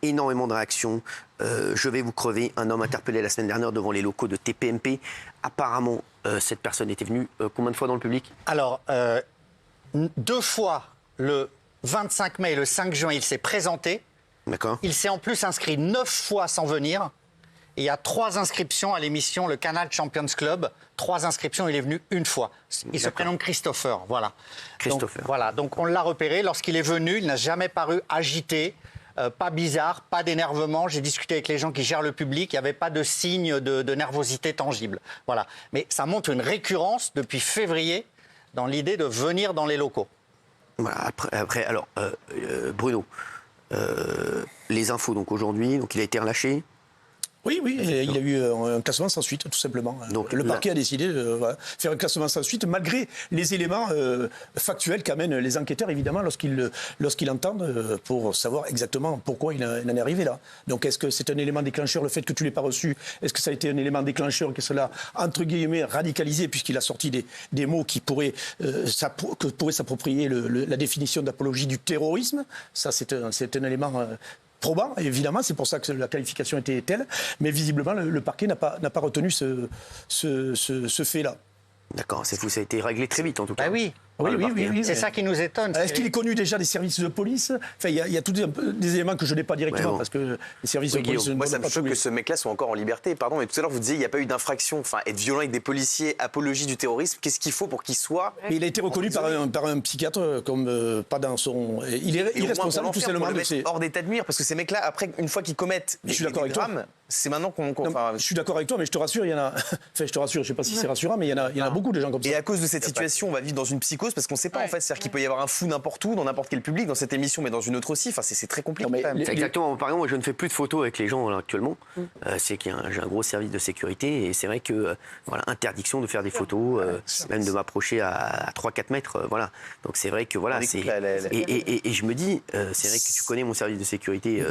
énormément de réactions. Je vais vous crever. Un homme interpellé la semaine dernière devant les locaux de TPMP. Apparemment, cette personne était venue combien de fois dans le public? Alors, 2 fois, le 25 mai et le 5 juin, il s'est présenté. D'accord. Il s'est en plus inscrit 9 fois sans venir. Et il y a 3 inscriptions à l'émission Le Canal Champions Club. 3 inscriptions, il est venu 1 fois. Il se prénomme Christopher, voilà. Christopher. Donc on l'a repéré. Lorsqu'il est venu, il n'a jamais paru agité, pas bizarre, pas d'énervement. J'ai discuté avec les gens qui gèrent le public, il n'y avait pas de signe de nervosité tangible. Voilà. Mais ça montre une récurrence depuis février dans l'idée de venir dans les locaux. Voilà, après alors, Bruno, les infos, donc aujourd'hui, donc il a été relâché. Oui, il a eu un classement sans suite, tout simplement. Donc, le parquet a décidé de faire un classement sans suite, malgré les éléments factuels qu'amènent les enquêteurs, évidemment, lorsqu'ils entendent, pour savoir exactement pourquoi il en est arrivé là. Donc, est-ce que c'est un élément déclencheur, le fait que tu ne l'aies pas reçu? Est-ce que ça a été un élément déclencheur, que cela a, entre guillemets, radicalisé, puisqu'il a sorti des mots qui pourraient s'approprier la définition d'apologie du terrorisme? Ça, c'est un élément... probant, évidemment, c'est pour ça que la qualification était telle, mais visiblement, le parquet n'a pas retenu ce fait-là. D'accord, c'est fou, ça a été réglé très vite en tout cas. Ah oui. Oui. C'est ça qui nous étonne. Est-ce qu'il est connu déjà des services de police? Enfin, il y a tous des éléments que je n'ai pas directement, parce que les services de police... Moi, ça me choque que ce mec-là soit encore en liberté. Pardon, mais tout à l'heure, vous disiez qu'il n'y a pas eu d'infraction. Enfin, être violent avec des policiers, apologie du terrorisme, qu'est-ce qu'il faut pour qu'il soit... Mais il a été reconnu par un psychiatre comme pas dans son... Il est irresponsable tout simplement de ses... hors d'état de nuire, parce que ces mecs-là, après, une fois qu'ils commettent des drames, c'est maintenant qu'on... Je suis d'accord avec toi, mais je te rassure, il y en a... Enfin, je te rassure, je ne sais pas si c'est rassurant, mais il y en a beaucoup de gens comme ça. Et à cause de cette situation, on va vivre dans une psychose, parce qu'on ne sait pas, en fait. C'est-à-dire qu'il peut y avoir un fou n'importe où, dans n'importe quel public, dans cette émission, mais dans une autre aussi. Enfin, c'est très compliqué. Exactement. Par exemple, moi, je ne fais plus de photos avec les gens là, actuellement. C'est que j'ai un gros service de sécurité et c'est vrai que voilà, interdiction de faire des photos, même de m'approcher à 3-4 mètres. Voilà. Donc c'est vrai que voilà. Et je me dis, c'est vrai que tu connais mon service de sécurité,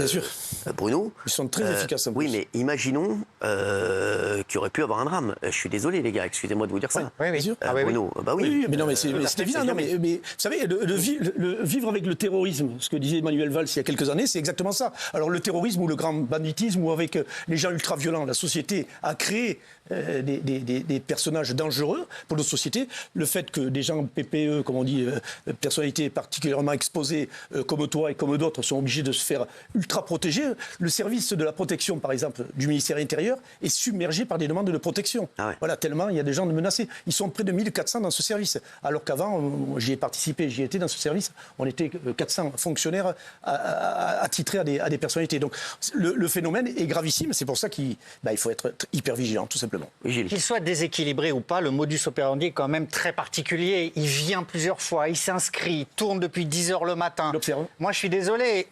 Bruno. Ils sont très efficaces. Oui, mais imaginons qu'il aurait pu avoir un drame. Je suis désolé, les gars. Excusez-moi de vous dire ça. Oui, bien sûr. Bruno, bah oui. Oui, mais non, mais c'est évident. Non, mais vous savez, le vivre avec le terrorisme, ce que disait Emmanuel Valls il y a quelques années, c'est exactement ça. Alors le terrorisme ou le grand banditisme ou avec les gens ultra-violents, la société a créé des personnages dangereux pour notre société. Le fait que des gens PPE, comme on dit, personnalités particulièrement exposées comme toi et comme d'autres, sont obligés de se faire ultra-protéger. Le service de la protection, par exemple, du ministère intérieur est submergé par des demandes de protection. Voilà, tellement il y a des gens menacés. Ils sont près de 1400 dans ce service. Alors qu'avant, j'y ai participé, j'y étais dans ce service, on était 400 fonctionnaires attitrés à des personnalités. Donc le phénomène est gravissime, c'est pour ça qu'il faut être hyper vigilant, tout simplement. Qu'il soit déséquilibré ou pas, le modus operandi est quand même très particulier. Il vient plusieurs fois, il s'inscrit, il tourne depuis 10 h le matin. Moi, je suis désolé,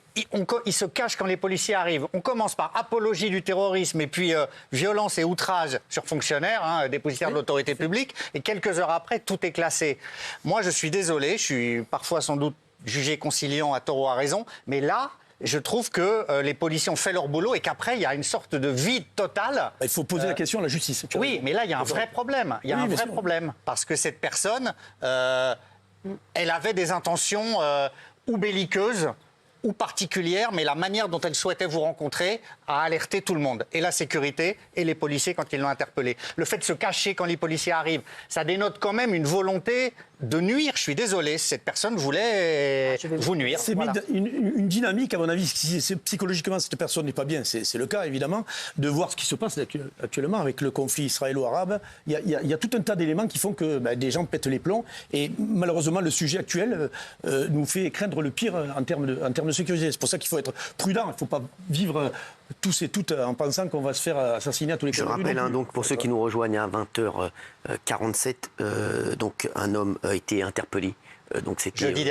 il se cache quand les policiers arrivent. On commence par apologie du terrorisme et puis violence et outrage sur fonctionnaires, dépositaires de l'autorité publique. Et quelques heures après, tout est classé. Moi, je suis désolé, je suis parfois sans doute jugé conciliant à tort ou à raison, mais là... Je trouve que les policiers ont fait leur boulot et qu'après, il y a une sorte de vide total. Il faut poser la question à la justice. Oui, mais là, il y a un vrai problème. Il y a un vrai problème. Parce que cette personne, elle avait des intentions ou belliqueuses ou particulières, mais la manière dont elle souhaitait vous rencontrer a alerté tout le monde. Et la sécurité et les policiers quand ils l'ont interpellé. Le fait de se cacher quand les policiers arrivent, ça dénote quand même une volonté de nuire. Je suis désolé, cette personne voulait vous nuire. C'est une dynamique, à mon avis, psychologiquement, cette personne n'est pas bien. C'est le cas, évidemment, de voir ce qui se passe actuellement avec le conflit israélo-arabe. Il y a tout un tas d'éléments qui font que des gens pètent les plombs. Et malheureusement, le sujet actuel nous fait craindre le pire en termes de sécurité. C'est pour ça qu'il faut être prudent. Il ne faut pas vivre tous et toutes en pensant qu'on va se faire assassiner à tous les cas. Je rappelle, donc, pour ceux qui nous rejoignent à 20h47, donc un homme a été interpellé. Donc c'était jeudi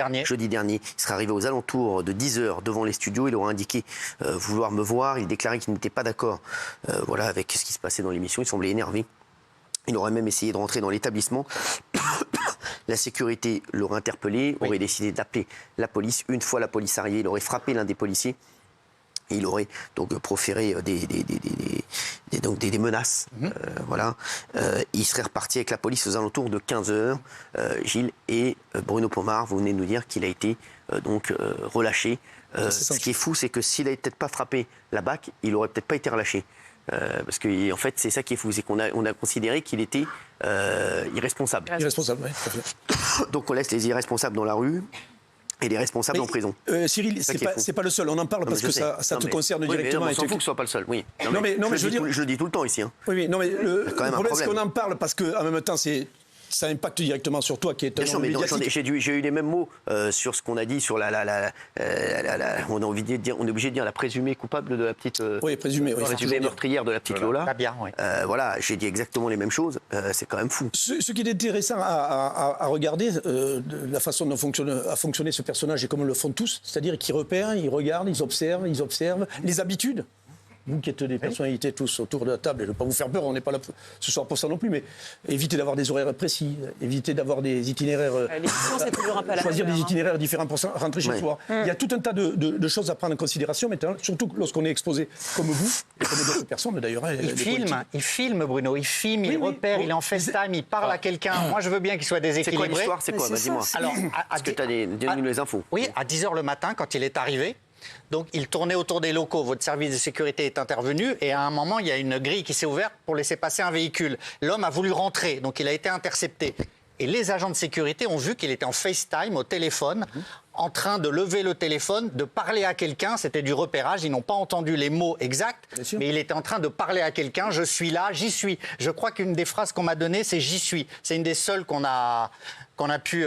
dernier. Il serait arrivé aux alentours de 10 h devant les studios. Il aurait indiqué vouloir me voir. Il déclarait qu'il n'était pas d'accord avec ce qui se passait dans l'émission. Il semblait énervé. Il aurait même essayé de rentrer dans l'établissement. La sécurité l'aurait interpellé, aurait décidé d'appeler la police. Une fois la police arrivée, il aurait frappé l'un des policiers. Et il aurait donc proféré des menaces. Il serait reparti avec la police aux alentours de 15 h. Gilles et Bruno Pomar, vous venez de nous dire qu'il a été relâché Ce qui est fou, c'est que s'il n'avait peut-être pas frappé la BAC, il n'aurait peut-être pas été relâché. Parce que en fait, c'est ça qui est fou, c'est qu'on a considéré qu'il était irresponsable. Irresponsable, oui, tout à fait. Donc on laisse les irresponsables dans la rue et les responsables en prison. Cyril, c'est pas le seul. On en parle parce que ça te concerne directement. On s'en fout que ce soit pas le seul. Oui. Je le dis tout le temps ici. Hein. Oui, non, mais le problème, c'est qu'on en parle parce qu'en même temps, ça impacte directement sur toi qui est un homme médiatique. J'ai eu les mêmes mots sur ce qu'on a dit sur on est obligé de dire la présumée coupable de la petite présumée meurtrière de la petite Lola. Voilà, j'ai dit exactement les mêmes choses. C'est quand même fou. Ce qui est intéressant à regarder, la façon dont a fonctionné ce personnage et comme le font tous, c'est-à-dire qu'ils repèrent, ils regardent, ils observent les habitudes. Vous qui êtes des personnalités tous autour de la table, et je ne veux pas vous faire peur, on n'est pas là ce soir pour ça non plus, mais évitez d'avoir des horaires précis, évitez d'avoir des itinéraires... c'est toujours un peu la choisir des itinéraires différents pour rentrer chez soi. Il y a tout un tas de choses à prendre en considération, maintenant, surtout lorsqu'on est exposé comme vous, et comme d'autres personnes d'ailleurs. Il filme, Bruno, il repère, il est en FaceTime, il parle à quelqu'un. Moi, je veux bien qu'il soit déséquilibré. C'est quoi l'histoire? C'est quoi? Vas-y, moi. Alors, parce que tu as les infos. Oui, à 10h le matin, quand il est arrivé, donc, il tournait autour des locaux. Votre service de sécurité est intervenu et à un moment, il y a une grille qui s'est ouverte pour laisser passer un véhicule. L'homme a voulu rentrer, donc il a été intercepté. Et les agents de sécurité ont vu qu'il était en FaceTime, au téléphone, en train de lever le téléphone, de parler à quelqu'un. C'était du repérage, ils n'ont pas entendu les mots exacts, mais il était en train de parler à quelqu'un. Je suis là, j'y suis. Je crois qu'une des phrases qu'on m'a données, c'est « j'y suis ». C'est une des seules qu'on a pu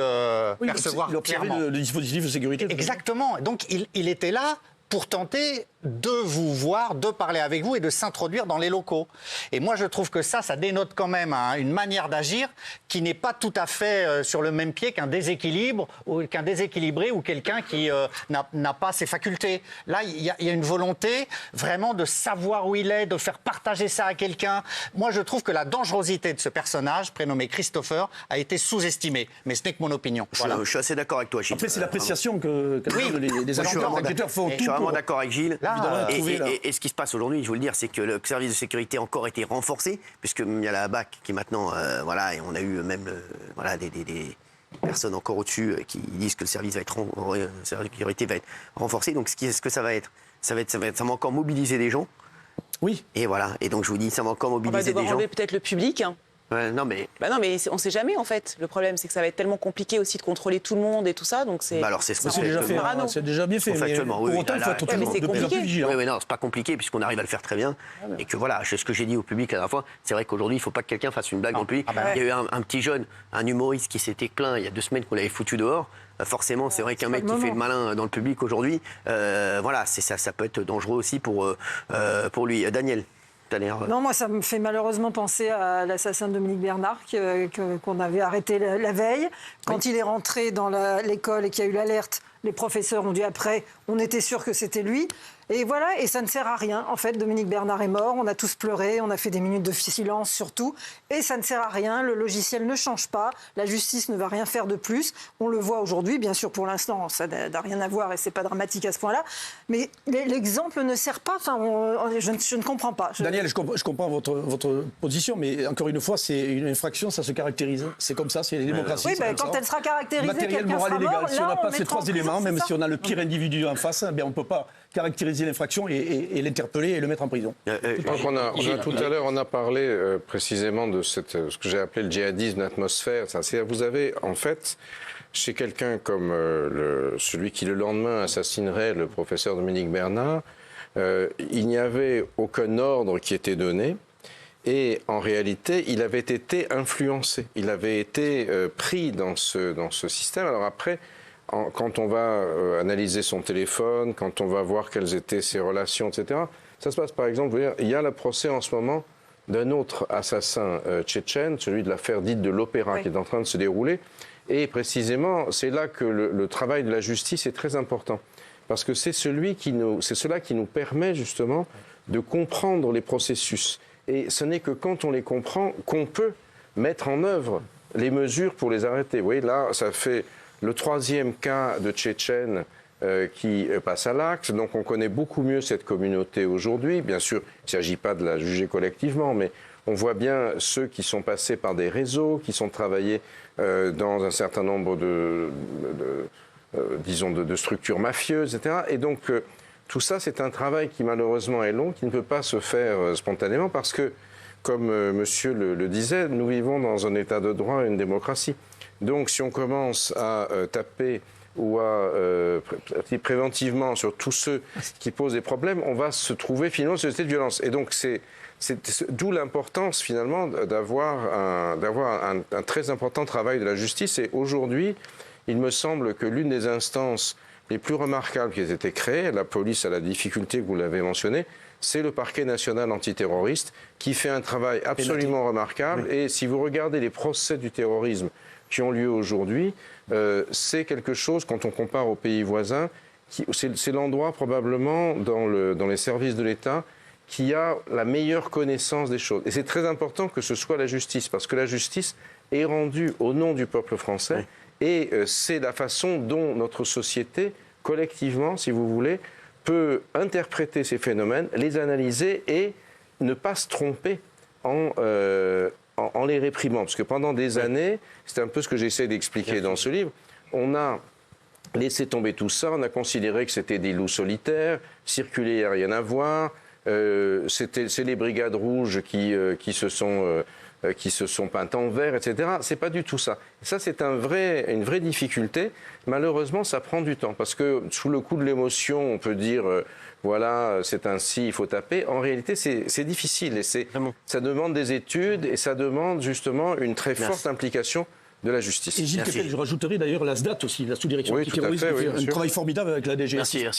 percevoir clairement. Le dispositif de sécurité. Exactement. Donc, il était là pour tenter de vous voir, de parler avec vous et de s'introduire dans les locaux. Et moi, je trouve que ça dénote quand même une manière d'agir qui n'est pas tout à fait sur le même pied qu'un déséquilibre ou qu'un déséquilibré ou quelqu'un qui n'a pas ses facultés. Là, il y a une volonté vraiment de savoir où il est, de faire partager ça à quelqu'un. Moi, je trouve que la dangerosité de ce personnage, prénommé Christopher, a été sous-estimée. Mais ce n'est que mon opinion. Voilà. Je suis assez d'accord avec toi, Gilles. Après, c'est l'appréciation que les enquêteurs font. Je suis vraiment d'accord avec Gilles. Et ce qui se passe aujourd'hui, je veux le dire, c'est que le service de sécurité a encore été renforcé, puisqu'il y a la BAC qui est maintenant, et on a eu même des personnes encore au-dessus qui disent que le service de sécurité va être renforcé. Donc, ce que ça va être, ça va encore mobiliser des gens. Oui. Et voilà. Et donc, je vous dis, ça va encore mobiliser des gens. On va devoir enlever peut-être le public. Non mais on ne sait jamais en fait. Le problème c'est que ça va être tellement compliqué aussi de contrôler tout le monde et tout ça, donc c'est. Alors c'est déjà fait, c'est déjà bien fait. Factuellement, pour autant, il faut être de plus en plus vigilant. Oui, mais non, c'est pas compliqué puisqu'on arrive à le faire très bien. Et que voilà, c'est ce que j'ai dit au public la dernière fois. C'est vrai qu'aujourd'hui, il ne faut pas que quelqu'un fasse une blague dans le public. Il y a eu un petit jeune, un humoriste qui s'était plaint il y a 2 semaines qu'on l'avait foutu dehors. Forcément, c'est vrai qu'un mec qui fait le malin dans le public aujourd'hui, ça peut être dangereux aussi pour lui. Daniel. Non, moi, ça me fait malheureusement penser à l'assassin de Dominique Bernard qu'on avait arrêté la veille. Quand il est rentré dans l'école et qu'il y a eu l'alerte, les professeurs ont dit après, on était sûr que c'était lui. Et voilà, et ça ne sert à rien. En fait, Dominique Bernard est mort, on a tous pleuré, on a fait des minutes de silence surtout, et ça ne sert à rien, le logiciel ne change pas, la justice ne va rien faire de plus. On le voit aujourd'hui, bien sûr, pour l'instant, ça n'a rien à voir et c'est pas dramatique à ce point-là, mais l'exemple ne sert pas, je ne comprends pas. Daniel, je comprends votre position, mais encore une fois, c'est une infraction, ça se caractérise. C'est comme ça, c'est les démocraties. Oui, quand elle sera caractérisée, matériel, moral et légal. Si on n'a pas ces 3 éléments, même si on a le pire individu en face, on ne peut pas caractériser l'infraction et l'interpeller et le mettre en prison. Tout à l'heure, on a parlé précisément de ce que j'ai appelé le djihadisme d'atmosphère. Vous avez, en fait, chez quelqu'un comme celui qui, le lendemain, assassinerait le professeur Dominique Bernard, il n'y avait aucun ordre qui était donné. Et en réalité, il avait été influencé. Il avait été pris dans ce système. Alors après, quand on va analyser son téléphone, quand on va voir quelles étaient ses relations, etc., ça se passe par exemple, il y a le procès en ce moment d'un autre assassin tchétchène, celui de l'affaire dite de l'Opéra, qui est en train de se dérouler. Et précisément, c'est là que le travail de la justice est très important. Parce que c'est cela qui nous permet justement de comprendre les processus. Et ce n'est que quand on les comprend qu'on peut mettre en œuvre les mesures pour les arrêter. Vous voyez, là, ça fait le 3e cas de Tchétchène qui passe à l'acte. Donc on connaît beaucoup mieux cette communauté aujourd'hui. Bien sûr, il ne s'agit pas de la juger collectivement, mais on voit bien ceux qui sont passés par des réseaux, qui sont travaillés dans un certain nombre disons, de structures mafieuses, etc. Et donc, tout ça, c'est un travail qui, malheureusement, est long, qui ne peut pas se faire spontanément, parce que, comme monsieur le disait, nous vivons dans un état de droit et une démocratie. Donc, si on commence à taper ou à préventivement sur tous ceux qui posent des problèmes, on va se trouver finalement dans une société de violence. Et donc, c'est d'où l'importance, finalement, d'avoir un très important travail de la justice. Et aujourd'hui, il me semble que l'une des instances les plus remarquables qui a été créées, la police a la difficulté que vous l'avez mentionné, c'est le parquet national antiterroriste qui fait un travail absolument remarquable. Oui. Et si vous regardez les procès du terrorisme qui ont lieu aujourd'hui, c'est quelque chose, quand on compare aux pays voisins, c'est l'endroit probablement dans les services de l'État qui a la meilleure connaissance des choses. Et c'est très important que ce soit la justice, parce que la justice est rendue au nom du peuple français. Oui. Et c'est la façon dont notre société, collectivement, si vous voulez, peut interpréter ces phénomènes, les analyser et ne pas se tromper en les réprimant. Parce que pendant des années, c'est un peu ce que j'essaie d'expliquer dans ce livre, on a laissé tomber tout ça, on a considéré que c'était des loups solitaires, circuler, il n'y a rien à voir, c'est les brigades rouges qui se sont peintes en vert, etc. C'est pas du tout ça. Ça, c'est une vraie difficulté. Malheureusement, ça prend du temps parce que sous le coup de l'émotion, on peut dire voilà, c'est ainsi, il faut taper. En réalité, c'est difficile et ça demande des études et ça demande justement une très forte implication de la justice. Et Gilles Kepel, je rajouterai d'ailleurs la SDAT aussi, la sous-direction antiterrorisme, qui fait un travail formidable avec la DGS. Merci.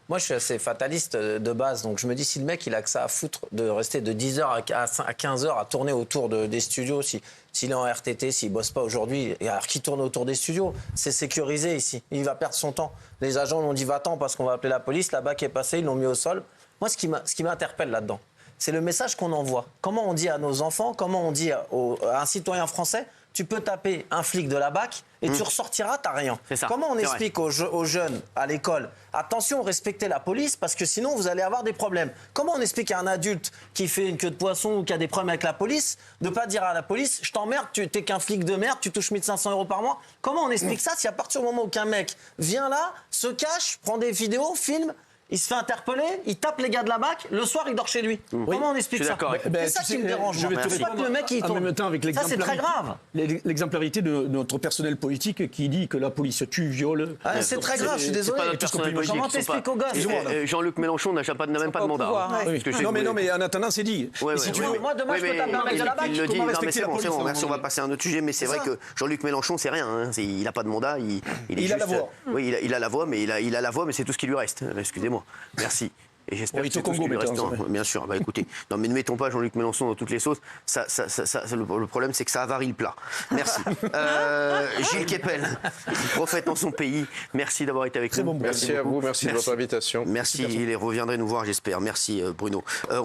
Moi, je suis assez fataliste de base, donc je me dis, si le mec, il a que ça à foutre de rester de 10h à 15h à tourner autour des studios, s'il est en RTT, s'il ne bosse pas aujourd'hui, et alors qu'il tourne autour des studios, c'est sécurisé ici. Il va perdre son temps. Les agents l'ont dit, va-t'en parce qu'on va appeler la police, la BAC est passée, ils l'ont mis au sol. Moi, ce qui m'interpelle là-dedans, c'est le message qu'on envoie. Comment on dit à nos enfants, comment on dit à un citoyen français, tu peux taper un flic de la BAC et tu ressortiras, t'as rien. Comment on explique aux jeunes à l'école, attention, respectez la police parce que sinon vous allez avoir des problèmes. Comment on explique à un adulte qui fait une queue de poisson ou qui a des problèmes avec la police de ne pas dire à la police, je t'emmerde, tu t'es qu'un flic de merde, tu touches 1 500 € par mois. Comment on explique ça si à partir du moment où qu'un mec vient là, se cache, prend des vidéos, filme, il se fait interpeller, il tape les gars de la BAC, le soir il dort chez lui. Comment on explique ça? C'est ça qui me dérange. Je vais te répondre le mec, il en même temps avec ça c'est très grave. L'exemplarité de notre personnel politique qui dit que la police tue, viole. C'est très grave, je suis désolé. Comment t'expliques aux gosses? Jean-Luc Mélenchon n'a même pas de mandat. Non mais en attendant c'est dit. Moi demain je peux taper un mec de la BAC. Il le dit, non mais c'est bon, merci, on va passer à un autre sujet, mais c'est vrai que Jean-Luc Mélenchon c'est rien, il n'a pas de mandat, il a la voix. Oui, il a la voix, mais il a la voix, mais c'est tout ce qui lui reste. Excusez-moi. Merci. Et j'espère que c'est tout ce qui lui reste. Bien sûr. Bah écoutez, non mais ne mettons pas Jean-Luc Mélenchon dans toutes les sauces. Le problème, c'est que ça avarie le plat. Merci. Gilles Kepel, prophète en son pays. Merci d'avoir été avec nous. Merci à vous. Merci de votre invitation. Merci. Il reviendrait nous voir, j'espère. Merci Bruno.